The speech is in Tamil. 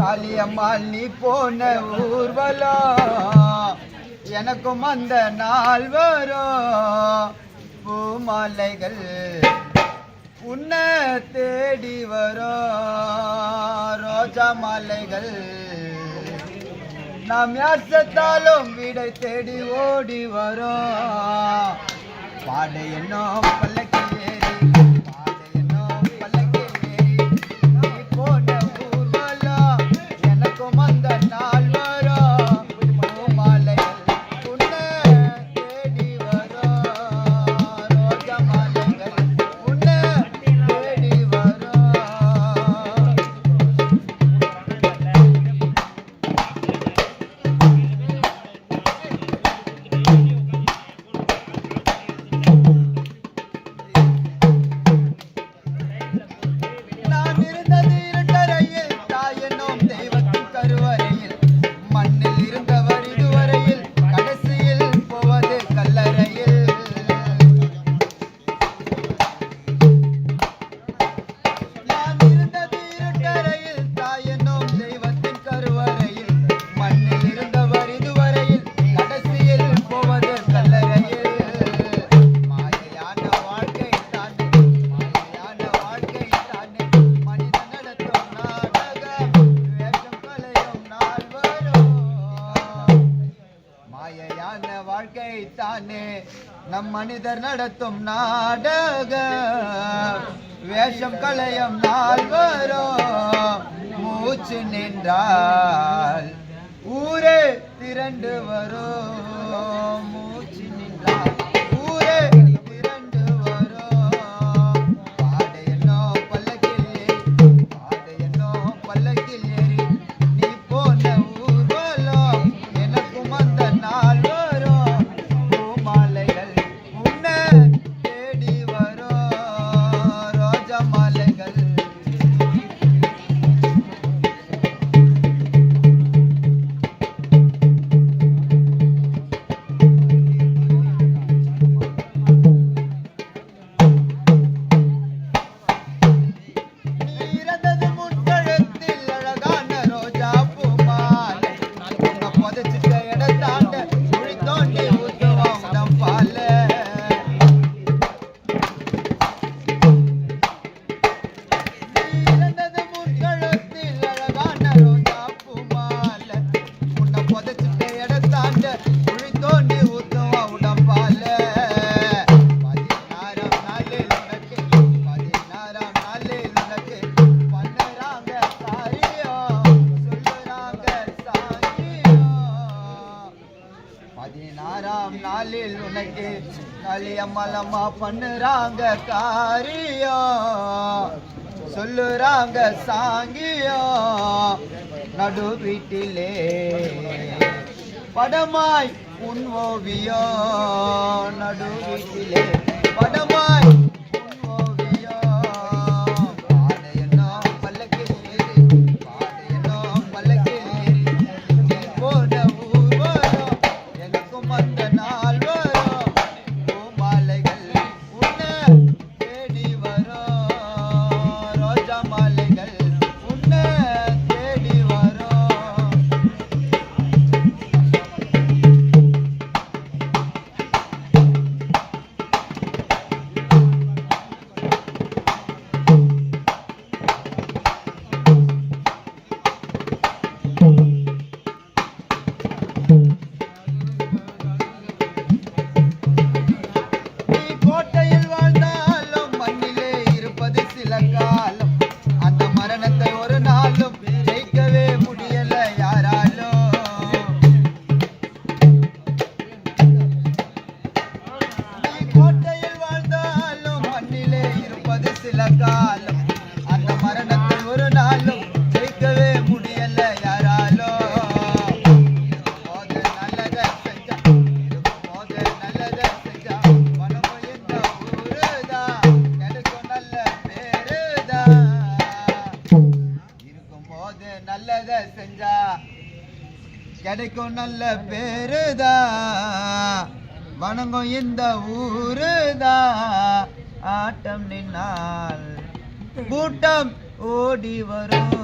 காளியம்மாள் நீ போன ஊர்வலம் எனக்கும் அந்த நாள் வரும். பூமாலைகள் உன்னை தேடி வரும். ரோஜா மாலைகள் நாம் யார் செத்தாலும் விடை தேடி ஓடி வரும். பாடை என்னும் பல்லக்கில் ஏறி பாடை என்னும் பல்லக்கில் ஏறி நீ போன ஊர்வலம் எனக்கும் அந்த நாள் வரும். பூமாலைகள் உன்னை தேடி வரும். ரோஜா மாலைகள் உன்னை தேடி வரும். நான் இருந்தது இருட்டறையில் தாய் என்னும் தெய்வத்தின் கருவறையில். மண்ணில் இருந்தவர் இதுவரையில் கடைசியில் போவது கல்லறையில். நான் இருந்தது இருட்டறையில் தாய் என்னும் தெய்வத்தின் கருவறையில். மண்ணில் இருந்தவர் இதுவரையில் கடைசியில் போவது கல்லறையில். மாயையான வாழ்க்கை தானே மாயையான வாழ்க்கை தானே மனித நடத்தும் நாடகம் வேஷம் கலையும் நாள் வரும். மாயையான வாழ்க்கை தானே நம் மனிதர் நடத்தும் நாடகம் வேஷம் கலையும் நாள் வரும். மூச்சு நின்றால் ஊரே திரண்டு வரும். மூச்சு நின்றால் ஊரே திரண்டு வரும். பாடை என்னும் பல்லக்கில் ஏறி பாடை என்னும் பல்லக்கில் ஏறி நீ போன ஊர்வலம் எனக்கும் அந்த நாள் வரும். பூமாலைகள் உன்னை தேடி வரும். ரோஜா மாலைகள் நீ இறந்தது முன்கழுத்தில் அழகான ரோஜா பூமாலை. உன்னை புதைச்சிட்ட இடத்தாண்ட குழி தோண்டி ஊத்துவோம் நம் பால. நீ இறந்தது முன்கழுத்தில் அழகான ரோஜா பூமாலை. உன்னை புதைச்சிட்ட இடத்தாண்ட குழி தோண்டி ஊத்துவோம் உடம்பால. 16ஆம் நாளில் உனக்கு 16ஆம் நாளில் உனக்கு பண்ணுறாங்க காரியம் சொல்லுறாங்க சாங்கியம். 16ஆம் நாளில் உனக்கு காளியம்மாளம்மா பண்ணுறாங்க காரியம் சொல்லுறாங்க சாங்கியம். நடு வீட்டிலே படமாய் உன் ஓவியம். நடு வீட்டிலே படமாய் உன் ஓவியம். பாடை என்னும் பல்லக்கில் ஏறி பாடை என்னும் பல்லக்கில் ஏறி நீ போன ஊர்வலம் எனக்கும் அந்த நாள் வரும். பூமாலைகள் உன்னை தேடி வரும். ரோஜா மாலைகள் உன்னை தேடி வரும். நீ கோட்டையில் வாழ்ந்தாலும் மண்ணிலே இருப்பது சில காலம். அந்த மரணத்தை ஒரு நாளும் ஜெயிக்கவே முடியல யாராலும். நீ கோட்டையில் வாழ்ந்தாலும் மண்ணிலே இருப்பது சில காலம். அந்த மரணத்தை ஒரு நாளும் ஜெயிக்கவே முடியல யாராலும். இருக்கும்போது நல்லதை செஞ்சா இருக்கும்போது நல்லதை செஞ்சா மனமும் இந்த ஊருதான் கிடைக்கும் நல்ல பேருதான். இருக்கும்போது நல்லதை செஞ்சா கிடைக்கும் நல்ல பேருதான். வணங்கும் இந்த ஊருதான். ஆட்டம் நின்னால் கூட்டம் ஓடி வரும்.